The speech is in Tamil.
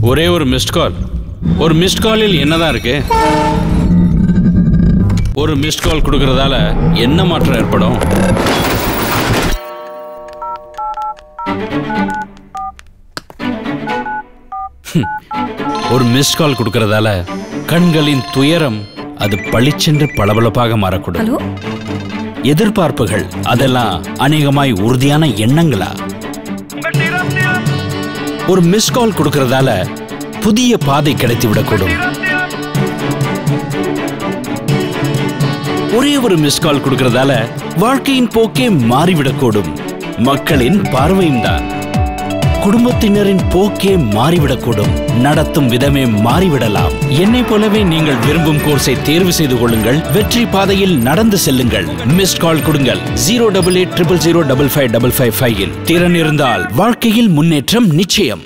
ஒரே ஒரு மிஸ்ட் கால். ஒரு மிஸ்ட் காலில் என்னதான் இருக்கு? ஒரு மிஸ்ட் கால் கொடுக்கறதால என்ன மாற்றம் ஏற்படும்? ஒரு மிஸ்ட் கால் கொடுக்கறதால கண்களின் துயரம் அது பளிச்சென்று பளபளப்பாக மாறக்கூடும். எதிர்பார்ப்புகள் அதெல்லாம் அநேகமாய் உறுதியான எண்ணங்களா? ஒரு மிஸ் கால் கொடுக்கறதால புதிய பாதை கிடைத்து விடக்கூடும். ஒரே ஒரு மிஸ் கால் கொடுக்கறதால வாழ்க்கையின் போக்கே மாறிவிடக்கூடும். மக்களின் பார்வையும் தான். குடும்பத்தினரின் போக்கே மாறிவிடக்கூடும். நடத்தும் விதமே மாறிவிடலாம். என்னை போலவே நீங்கள் விரும்பும் கோர்ஸை தேர்வு செய்து கொள்ளுங்கள். வெற்றி பாதையில் நடந்து செல்லுங்கள். மிஸ்ட் கால் கொடுங்கள் 08800055555 திறன் இருந்தால் வாழ்க்கையில் முன்னேற்றம் நிச்சயம்.